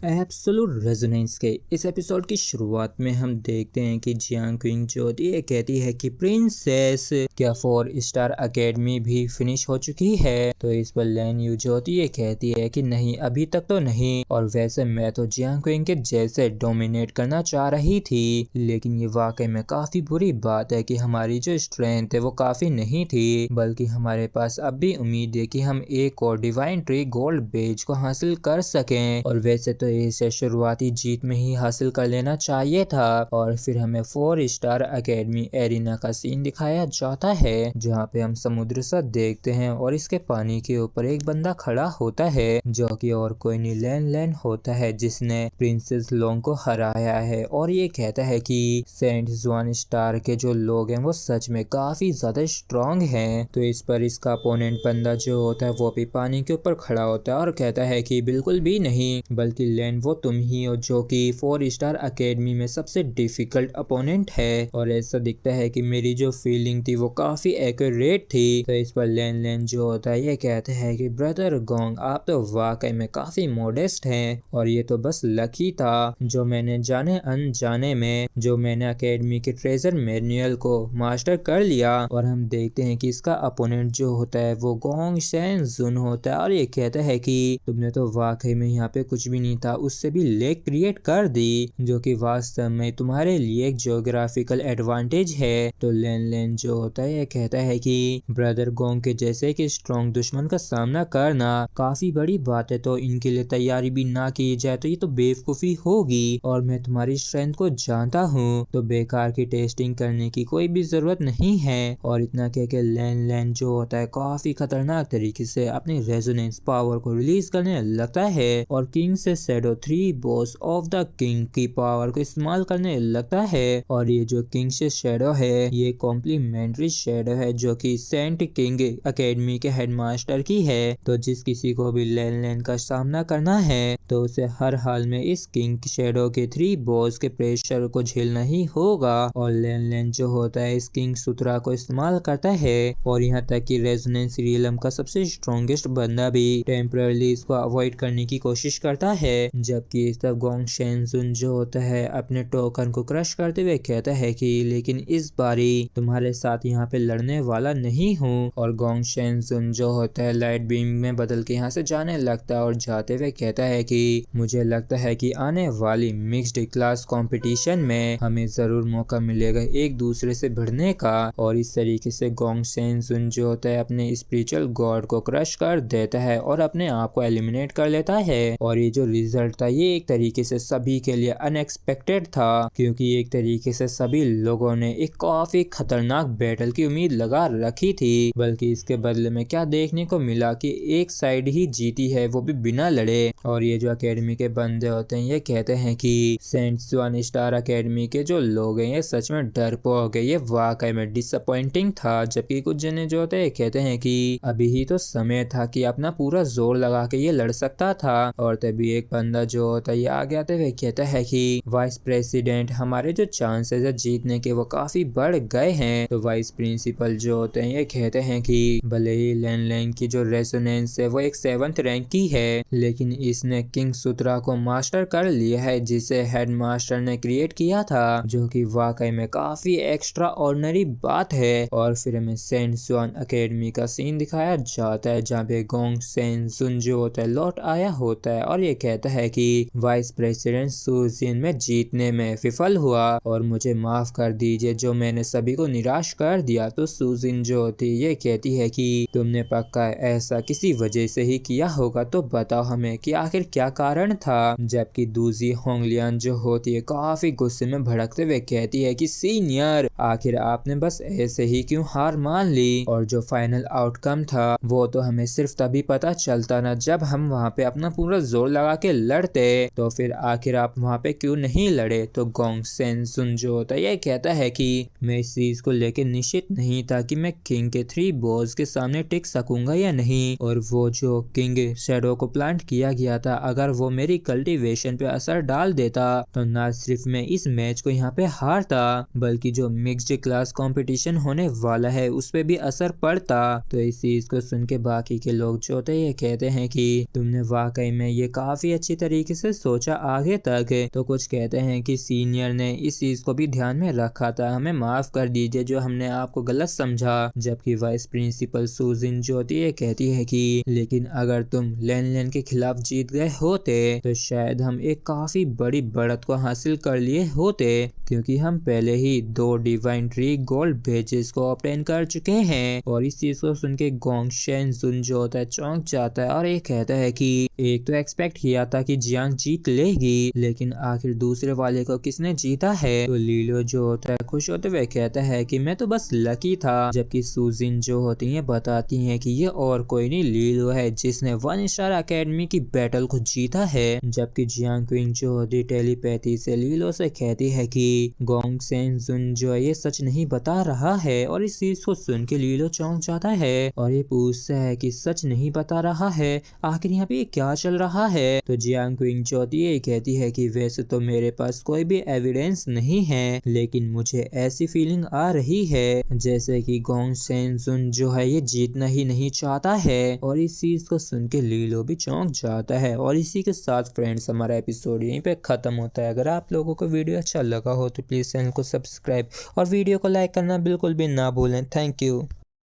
Absolute resonance के इस episode की शुरुआत में हम देखते हैं कि जियांग क्विंग जो होती है कहती है कि प्रिंसेस क्या 4 स्टार एकेडमी भी फिनिश हो चुकी है। तो इस पर लैन यू जो होती है कहती है कि नहीं, अभी तक तो नहीं, और वैसे मैं तो जियांग क्विंग के जैसे डोमिनेट करना चाह रही थी, लेकिन ये वाकई में काफी बुरी बात है कि हमारी जो स्ट्रेंथ है वो काफी नहीं थी, बल्कि हमारे पास अब भी उम्मीद है कि हम एक और डिवाइन ट्री गोल्ड बेज को हासिल कर सकें। और वैसे तो इसे शुरुआती जीत में ही हासिल कर लेना चाहिए था। और फिर हमें 4 स्टार एकेडमी एरिना का सीन दिखाया जाता है, जहाँ पे हम समुद्र सा देखते हैं और इसके पानी के ऊपर एक बंदा खड़ा होता है जो कि और कोई नहीं लैन होता है, जिसने प्रिंसेस लोंग को हराया है। और ये कहता है कि सेंट जुआन स्टार के जो लोग हैं वो सच में काफी ज्यादा स्ट्रॉन्ग हैं। तो इस पर इसका अपोनेंट बंदा जो होता है वो भी पानी के ऊपर खड़ा होता है और कहता है कि बिल्कुल भी नहीं, बल्कि लैन वो तुम ही हो जो कि 4 स्टार एकेडमी में सबसे डिफिकल्ट अपोनेंट है। और ऐसा दिखता है कि मेरी जो फीलिंग थी वो काफी एक्यूरेट थी। तो इस पर लैन जो होता है ये कहते हैं कि ब्रदर गोंग, आप तो वाकई में काफी मॉडेस्ट हैं, और ये तो बस लकी था जो मैंने जाने अनजाने में जो मैंने एकेडमी के ट्रेजर मैनुअल को मास्टर कर लिया। और हम देखते हैं कि इसका अपोनेंट जो होता है वो गोंग शेन जुन होता है, और ये कहता है कि तुमने तो वाकई में यहाँ पे कुछ भी नहीं था उससे भी लेक क्रिएट कर दी, जो कि वास्तव में तुम्हारे लिए एक जियोग्राफिकल एडवांटेज है। तो लैन जो होता है ये कहता है कि ब्रदर गोंग के जैसे कि स्ट्रॉन्ग दुश्मन का सामना करना काफी बड़ी बात है, तो इनके लिए तैयारी भी ना की जाए तो ये तो बेवकूफी होगी, और मैं तुम्हारी स्ट्रेंथ को जानता हूँ, तो बेकार की टेस्टिंग करने की कोई भी जरूरत नहीं है। और इतना कह के लैन जो होता है काफी खतरनाक तरीके से अपनी रेजोनेंस पावर को रिलीज करने लगता है और किंग से shadow 3 boss of the king की पावर को इस्तेमाल करने लगता है। और ये जो किंग से शैडो है ये कॉम्प्लीमेंट्री शैडो है जो कि सेंट किंग एकेडमी के हेडमास्टर की है। तो जिस किसी को भी लैन का सामना करना है तो उसे हर हाल में इस किंग शैडो के 3 बॉस के प्रेशर को झेलना ही होगा। और लैन जो होता है इस किंग सूत्रा को इस्तेमाल करता है, और यहाँ तक कि रेजोनेंस रियलम का सबसे स्ट्रॉन्गेस्ट बंदा भी टेम्परली इसको अवॉइड करने की कोशिश करता है, जबकि इस तरफ गोंग शेनजुन जो होता है अपने टोकन को क्रश करते हुए कहता है कि लेकिन इस बारी तुम्हारे साथ यहाँ पे लड़ने वाला नहीं हूँ। और गोंग शेनजुन जो होता है लाइट बीम में बदल के यहाँ से जाने लगता है और जाते हुए कहता है कि मुझे लगता है कि आने वाली मिक्स्ड क्लास कंपटीशन में हमें जरूर मौका मिलेगा एक दूसरे से भिड़ने का। और इस तरीके से गोंग शेनजुन जो होता है अपने स्पिरिचुअल गॉड को क्रश कर देता है और अपने आप को एलिमिनेट कर लेता है। और ये जो रिजल्ट था ये एक तरीके से सभी के लिए अनएक्सपेक्टेड था, क्योंकि एक तरीके से सभी लोगों ने एक काफी खतरनाक बैटल की उम्मीद लगा रखी थी, बल्कि इसके बदले में क्या देखने को मिला कि एक साइड ही जीती है, वो भी बिना लड़े। और ये जो एकेडमी के बंदे होते हैं ये कहते हैं कि सेंट जुआन स्टार एकेडमी के जो लोग हैं ये सच में डरपोक है, ये वाकई में डिसअपॉइंटिंग था। जबकि कुछ जने जो होते हैं कहते हैं कि अभी ही तो समय था कि अपना पूरा जोर लगा के ये लड़ सकता था। और तभी एक बंदा जो होता है ये आगे आते हुए कहता है कि वाइस प्रेसिडेंट, हमारे जो चांसेस है जीतने के वो काफी बढ़ गए हैं। तो वाइस प्रिंसिपल जो होते हैं ये कहते हैं कि भले ही लैन की जो रेजोनेंस है वो एक 7th रैंक की है, लेकिन इसने किंग सूत्रा को मास्टर कर लिया है जिसे हेडमास्टर ने क्रिएट किया था, जो कि वाकई में काफी एक्स्ट्रा ऑर्डिनरी बात है। और फिर हमें सेंट जुआन एकेडमी का सीन दिखाया जाता है जहाँ पे गोंग शेनजुन जो होता है लौट आया होता है और ये कहता है कि वाइस प्रेसिडेंट सुजिन में जीतने में विफल हुआ और मुझे माफ कर दीजिए जो मैंने सभी को निराश कर दिया। तो सुजिन जो होती है ये कहती है कि तुमने पक्का ऐसा किसी वजह से ही किया होगा, तो बताओ हमें कि आखिर क्या कारण था। जबकि दूसरी होंगलियान जो होती है काफी गुस्से में भड़कते हुए कहती है कि सीनियर, आखिर आपने बस ऐसे ही क्यों हार मान ली, और जो फाइनल आउटकम था वो तो हमें सिर्फ तभी पता चलता ना जब हम वहाँ पे अपना पूरा जोर लगा के लड़ते, तो फिर आखिर आप वहाँ पे क्यों नहीं लड़े। तो गोंग शेनजुन जो होता है ये कहता है कि मैं इस चीज को लेके निश्चित नहीं था कि मैं किंग के 3 बॉस के सामने टिक सकूंगा या नहीं, और वो जो किंग शैडो को प्लांट किया गया था अगर वो मेरी कल्टीवेशन पे असर डाल देता तो ना सिर्फ मैं इस मैच को यहाँ पे हारता, बल्कि जो मिक्स्ड क्लास कंपटीशन होने वाला है उस पे भी असर पड़ता। तो इस चीज को सुन के बाकी के लोग जो होते हैं ये कहते हैं कि तुमने वाकई में ये काफी अच्छी अच्छी तरीके से सोचा आगे तक। तो कुछ कहते हैं कि सीनियर ने इस चीज को भी ध्यान में रखा था, हमें माफ कर दीजिए जो हमने आपको गलत समझा। जबकि वाइस प्रिंसिपल सुजिन जो होती है कहती है कि लेकिन अगर तुम लेन के खिलाफ जीत गए होते तो शायद हम एक काफी बड़ी बढ़त को हासिल कर लिए होते, क्योंकि हम पहले ही 2 डिवाइन ट्री गोल्ड बेजेस को ऑब्टेन कर चुके हैं। और इस चीज को सुन के गोंग शेन जुन जो होता है चौंक जाता है और ये कहता है कि एक तो एक्सपेक्ट किया था कि जियांग जीत लेगी, लेकिन आखिर दूसरे वाले को किसने जीता है। तो लीलो जो होता है खुश होते हुए कहता है कि मैं तो बस लकी था। जबकि सुजिन जो होती है बताती है कि ये और कोई नहीं लीलो है जिसने 1 स्टार अकेडमी की बैटल को जीता है। जबकि जियांग क्विंग जो होती टेलीपैथी से लीलो से कहती है कि गोंग शेन जुन जो है ये सच नहीं बता रहा है। और इस चीज को सुन के लीलो चौंक जाता है और ये पूछता है कि सच नहीं बता रहा है, आखिर यहाँ पे क्या चल रहा है। तो जियांग क्विंग जो होती है कहती है कि वैसे तो मेरे पास कोई भी एविडेंस नहीं है, लेकिन मुझे ऐसी फीलिंग आ रही है जैसे कि गोंग शेन जुन जो है ये जीतना ही नहीं चाहता है। और इस चीज को सुन के लीलो भी चौंक जाता है। और इसी के साथ फ्रेंड्स हमारा एपिसोड यहीं पे खत्म होता है। अगर आप लोगों को वीडियो अच्छा लगा हो तो प्लीज चैनल को सब्सक्राइब और वीडियो को लाइक करना बिल्कुल भी ना भूलें। Thank you.